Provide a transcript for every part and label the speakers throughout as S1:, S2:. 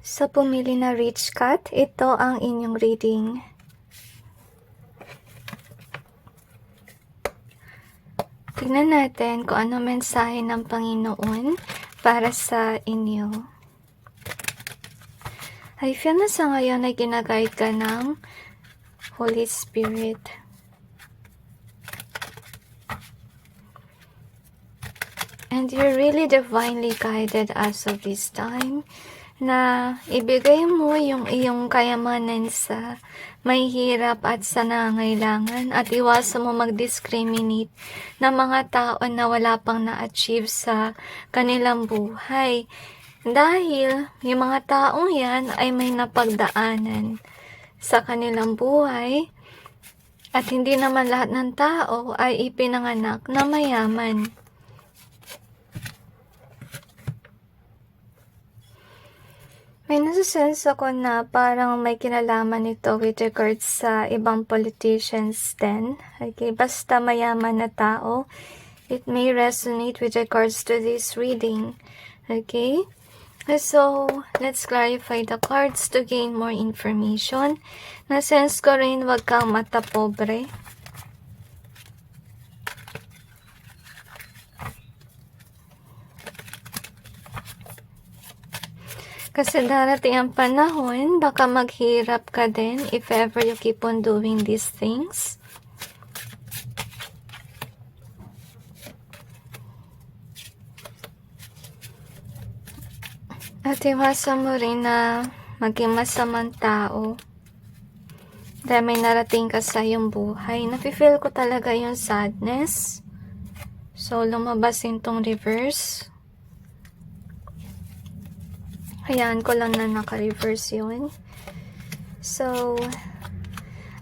S1: Sa pumili na Rich Cat, ito ang inyong reading. Tingnan natin kung ano mensahe ng Panginoon para sa inyo. I feel na sa ngayon ay ginaguide ka ng Holy Spirit. And you're really divinely guided as of this time na ibigay mo yung iyong kayamanan sa may hirap at sa nangangailangan at iwasan mo mag-discriminate ng mga tao na wala pang na-achieve sa kanilang buhay. Dahil yung mga taong yan ay may napagdaanan sa kanilang buhay at hindi naman lahat ng tao ay ipinanganak na mayaman. May nasa-sense ako na parang may kinalaman ito with regards sa ibang politicians din. Okay, basta mayaman na tao, it may resonate with regards to this reading. Okay? So, let's clarify the cards to gain more information. Na-sense ko rin wag kang mata pobre. Kasi darating ang panahon, baka maghirap ka din if ever you keep on doing these things. At iwasan mo rin na maging masamang tao. Dahil may narating ka sa iyong buhay. Nafe-feel ko talaga yung sadness. So, lumabas itong reverse. Hayaan ko lang na naka-reverse yun. So,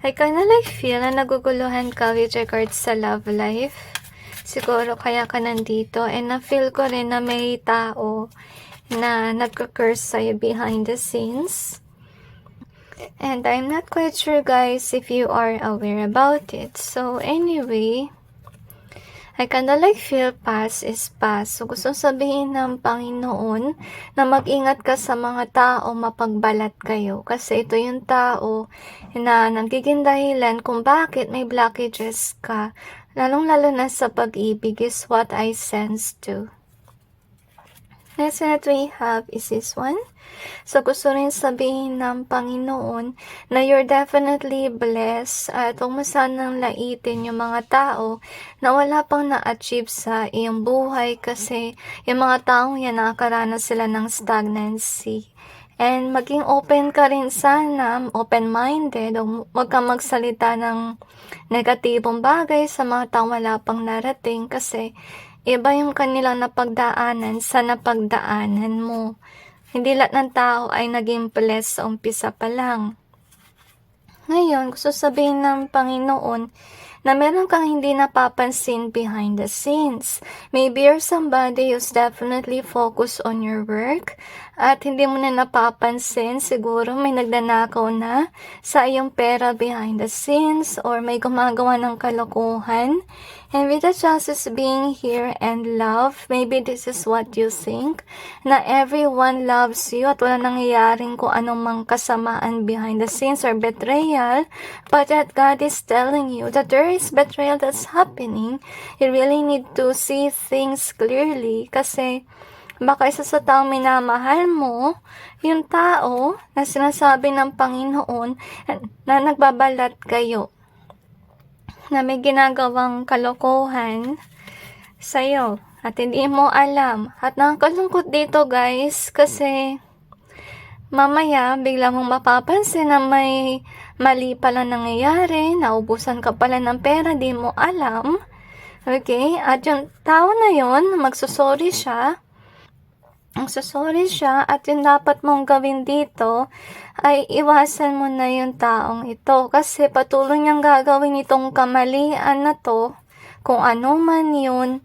S1: I kinda like feel na naguguluhan ka with regards sa love life. Siguro kaya ka nandito. And na-feel ko rin na may tao na nagka-curse sa'yo behind the scenes. And I'm not quite sure guys if you are aware about it. So anyway, I kinda like feel past is past. So gusto sabihin ng Panginoon na mag-ingat ka sa mga tao mapagbalat kayo. Kasi ito yung tao na nagiging dahilan kung bakit may blockages ka. Lalong-lalo na sa pag-ibig is what I sense too. Next that we have is this one. So, gusto rin sabihin ng Panginoon na you're definitely blessed at huwag mo sanang laitin yung mga tao na wala pang na-achieve sa iyong buhay kasi yung mga taong yan nakakaranas sila ng stagnancy. And maging open ka rin sana, open-minded, huwag kang magsalita ng negatibong bagay sa mga taong wala pang narating kasi iba yung kanilang napagdaanan sa napagdaanan mo. Hindi lahat ng tao ay naging blessed sa umpisa pa lang. Ngayon, gusto sabihin ng Panginoon na meron kang hindi napapansin behind the scenes. Maybe you're somebody who's definitely focused on your work at hindi mo na napapansin, siguro may nagnanakaw na sa iyong pera behind the scenes or may gumagawa ng kalokohan. And with the chances being here and love, maybe this is what you think, na everyone loves you at wala nangyayaring kung anong mang kasamaan behind the scenes or betrayal, but that God is telling you that there is betrayal that's happening. You really need to see things clearly kasi baka isa sa taong minamahal mo, yung tao na sinasabi ng Panginoon na nagbabalat kayo, na may ginagawang kalokohan sa'yo at hindi mo alam. At nakakalungkot dito guys kasi mamaya bigla mong mapapansin na may mali pala nangyayari, naubusan ka pala ng pera, di mo alam. Okay? At yung tao na yon magsusorry siya. Magsusorry siya at yung dapat mong gawin dito ay iwasan mo na yung taong ito kasi patuloy niyang gagawin itong kamalian na to kung ano man yun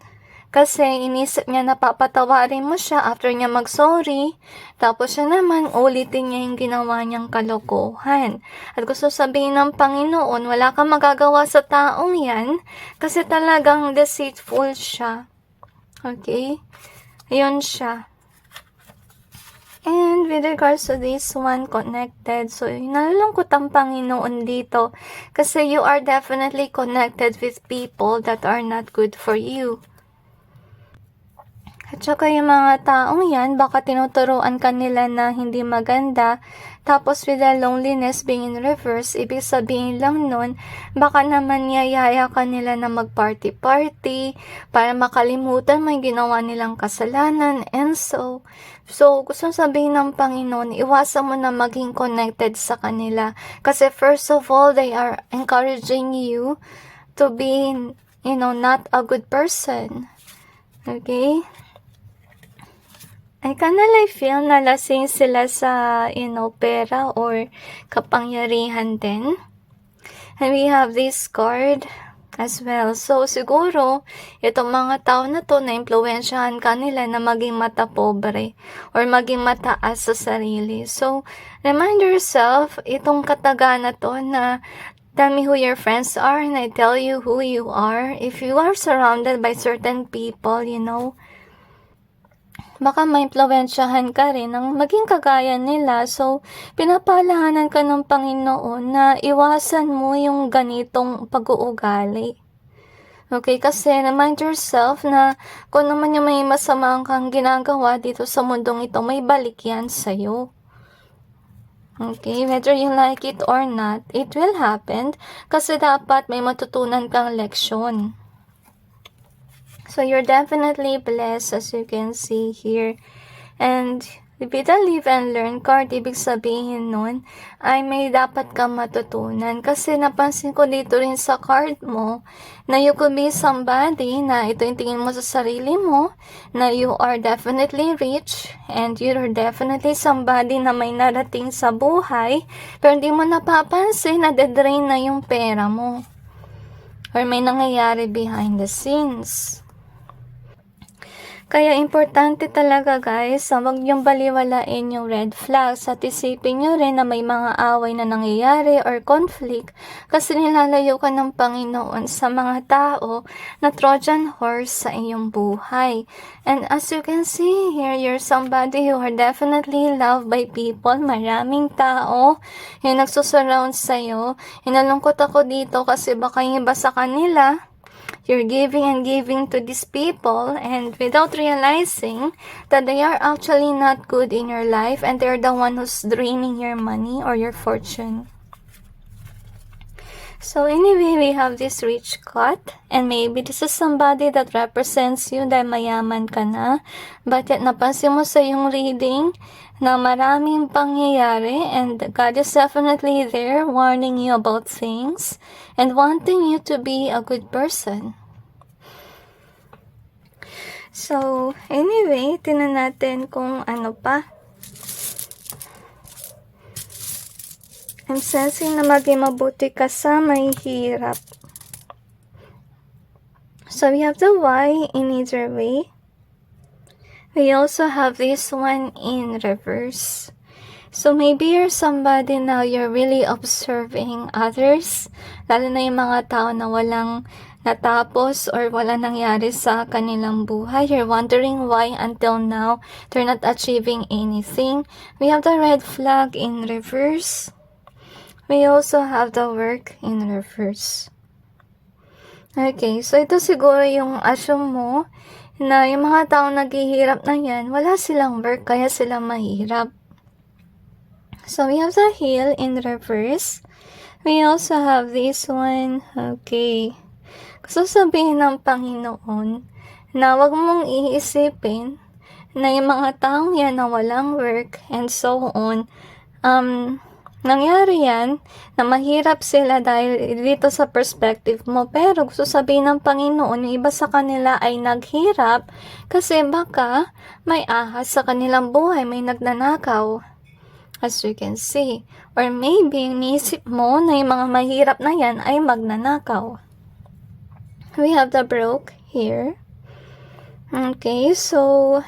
S1: kasi inisip niya na papatawarin mo siya after niya mag-sorry tapos siya naman ulitin niya yung ginawa niyang kalokohan. At gusto sabihin ng Panginoon, wala kang magagawa sa taong yan kasi talagang deceitful siya. Okay? Yun siya. And with regards to this one connected, so nalulungkot ang Panginoon dito kasi you are definitely connected with people that are not good for you. At saka yung mga taong yan, baka tinuturuan ka nila na hindi maganda, tapos with the loneliness being in reverse, ibig sabihin lang nun, baka naman yayaya ka nila na mag-party-party, para makalimutan may ginawa nilang kasalanan, and so gusto sabihin ng Panginoon, iwasan mo na maging connected sa kanila, kasi first of all, they are encouraging you to be, not a good person. Okay? I kinda like feel na lasing sila sa, pera or kapangyarihan din. And we have this card as well. So, siguro, itong mga tao na to, na-impluensyahan ka nila na maging matapobre or maging mataas sa sarili. So, remind yourself, itong kataga na to na tell me who your friends are and I tell you who you are. If you are surrounded by certain people, baka maimpluwensyahan ka rin ng maging kagaya nila. So, pinapalahanan ka ng Panginoon na iwasan mo yung ganitong pag-uugali. Okay, kasi remind yourself na kung naman yung may masama kang ginagawa dito sa mundong ito, may balik yan sa'yo. Okay, whether you like it or not, it will happen kasi dapat may matutunan kang leksyon. So, you're definitely blessed as you can see here. And with the live and learn card, ibig sabihin nun, ay may dapat kang matutunan. Kasi napansin ko dito rin sa card mo, na you could be somebody, na ito yung tingin mo sa sarili mo, na you are definitely rich, and you're definitely somebody na may narating sa buhay, pero hindi mo napapansin na dedrain na yung pera mo. Or may nangyayari behind the scenes. Kaya importante talaga guys, huwag niyong baliwalain yung red flags at isipin niyo rin na may mga away na nangyayari or conflict kasi nilalayo ka ng Panginoon sa mga tao na Trojan horse sa iyong buhay. And as you can see here, you're somebody who are definitely loved by people. Maraming tao yung nagsusurround sa'yo. Hinalungkot ako dito kasi baka yung iba sa kanila, you're giving and giving to these people and without realizing that they are actually not good in your life and they're the one who's draining your money or your fortune. So anyway, we have this rich cut and maybe this is somebody that represents you dahil mayaman ka na, but yet napansin mo sa iyong reading na maraming pangyayari and God is definitely there warning you about things and wanting you to be a good person. So, anyway, tingnan natin kung ano pa. I'm sensing na maging mabuti ka sa may hirap. So, we have the Y in either way. We also have this one in reverse. So, maybe you're somebody now you're really observing others, lalo na yung mga tao na walang natapos or wala nangyari sa kanilang buhay. You're wondering why until now they're not achieving anything. We have the red flag in reverse. We also have the work in reverse. Okay, so ito siguro yung assume mo na yung mga taong naghihirap na yan, wala silang work kaya sila mahirap. So, we have the heel in reverse. We also have this one. Okay. Gusto sabihin ng Panginoon na wag mong iisipin na yung mga taong yan na walang work and so on, nangyari yan na mahirap sila dahil dito sa perspective mo. Pero gusto sabihin ng Panginoon, yung iba sa kanila ay naghirap kasi baka may ahas sa kanilang buhay, may nagnanakaw. As you can see. Or maybe, niisip mo na yung mga mahirap na yan ay magnanakaw. We have the broke here. Okay, so,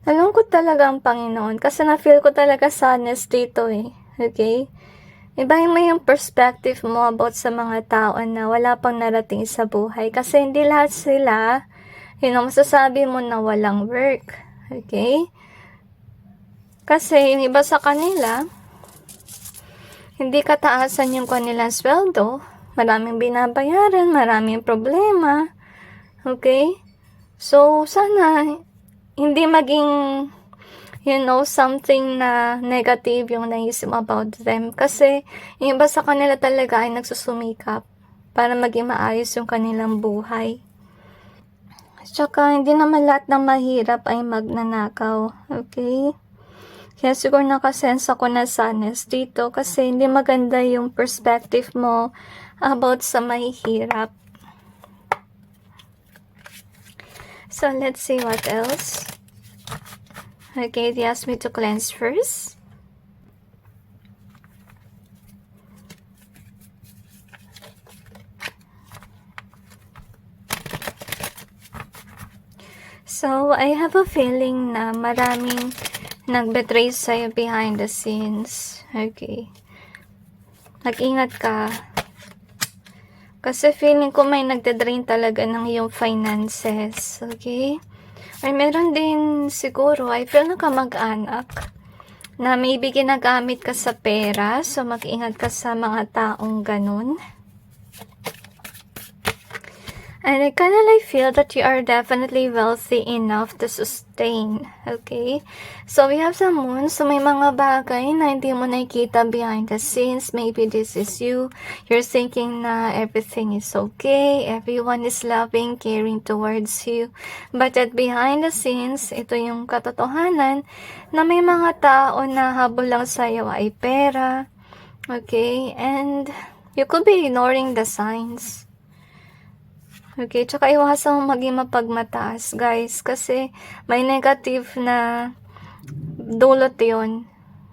S1: nalungkot talaga ang Panginoon kasi na-feel ko talaga sadness dito eh. Okay? Ibahin mo yung perspective mo about sa mga tao na wala pang narating sa buhay kasi hindi lahat sila, masasabi mo na walang work. Okay? Kasi yung iba sa kanila, hindi kataasan yung kanilang sweldo, maraming binabayaran, maraming problema. Okay? So, sana hindi maging something na negative yung naisip about them. Kasi, yung iba sa kanila talaga ay nagsusumikap para maging maayos yung kanilang buhay. Tsaka, hindi naman lahat ng mahirap ay magnanakaw. Okay? Kaya siguro nakasense ako na sadness dito kasi hindi maganda yung perspective mo about sa mahihirap. So, let's see what else. Okay, they asked me to cleanse first. So, I have a feeling na maraming nag-betray sa'yo behind the scenes. Okay. Mag-ingat ka. Kasi feeling ko may nagde-drain talaga ng iyong finances. Okay? Or meron din siguro, I feel na kamag-anak na maybe ginagamit ka sa pera. So, mag-ingat ka sa mga taong ganun. And I kind of like feel that you are definitely wealthy enough to sustain. Okay? So, we have some moon. So, may mga bagay na hindi mo nakikita behind the scenes. Maybe this is you. You're thinking na everything is okay. Everyone is loving, caring towards you. But at behind the scenes, ito yung katotohanan na may mga tao na habol lang sa'yo ay pera. Okay? And you could be ignoring the signs. Okay, tsaka iwasan mo maging mapagmataas, guys, kasi may negative na dulot yon.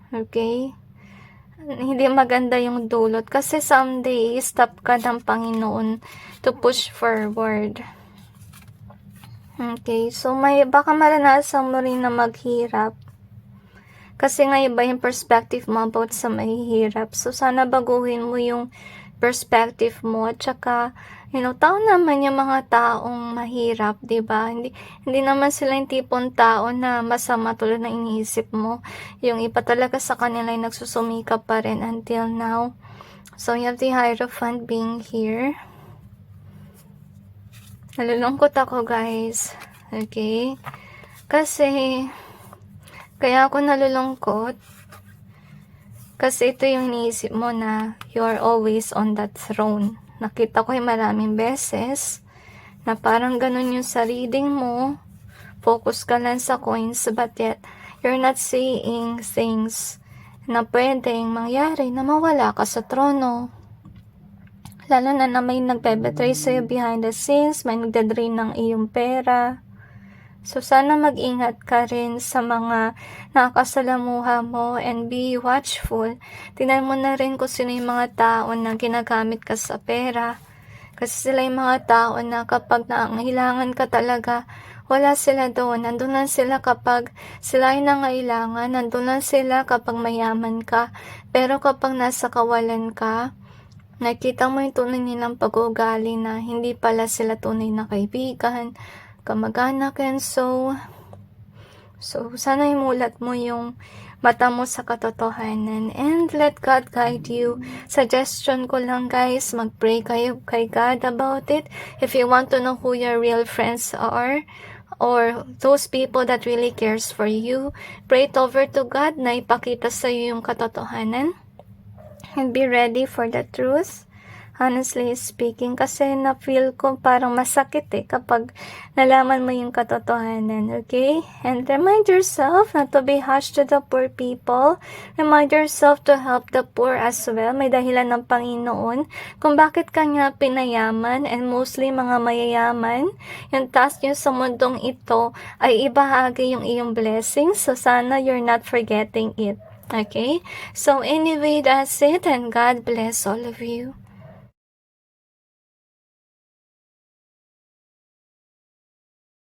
S1: Okay? Hindi maganda yung dulot kasi someday, stop ka ng Panginoon to push forward. Okay, so baka maranasan mo rin na maghirap. Kasi nga iba yung perspective mo about sa mahihirap. So, sana baguhin mo yung perspective mo. At saka, tao naman yung mga taong mahirap, diba? Hindi naman sila yung tipong tao na masama tulad na iniisip mo. Yung iba talaga sa kanila ay nagsusumikap pa rin until now. So, you have the Hierophant being here. Nalulungkot ako, guys. Okay? Kasi, kaya ako nalulungkot. Kasi ito yung iniisip mo na you are always on that throne. Nakita ko yung maraming beses na parang ganun yung sa reading mo. Focus ka lang sa coins but yet you're not seeing things na pwedeng mangyari na mawala ka sa trono. Lalo na may nagbe-betray sa'yo behind the scenes, may nagdadrain ng iyong pera. So, sana mag-ingat ka rin sa mga nakakasalamuha mo and be watchful. Tingnan mo na rin kung sino yung mga tao na ginagamit ka sa pera. Kasi sila yung mga tao na kapag nangailangan ka talaga, wala sila doon. Nandun lang sila kapag sila ay nangailangan. Nandun lang sila kapag mayaman ka. Pero kapag nasa kawalan ka, nakita mo yung tunay nilang pag-uugali na hindi pala sila tunay na kaibigan, kamag-anak. And so sana imulat mo yung mata mo sa katotohanan and let God guide you. Suggestion ko lang, guys, mag-pray kayo kay God about it. If you want to know who your real friends are or those people that really cares for you, pray it over to God na ipakita sa iyo yung katotohanan and be ready for the truth. Honestly speaking, kasi na-feel ko parang masakit kapag nalaman mo yung katotohanan, okay? And remind yourself not to be harsh to the poor people. Remind yourself to help the poor as well. May dahilan ng Panginoon kung bakit kanya pinayaman, and mostly mga mayayaman. Yung task nyo sa mundong ito ay ibahagi yung iyong blessings. So sana you're not forgetting it, okay? So anyway, that's it, and God bless all of you.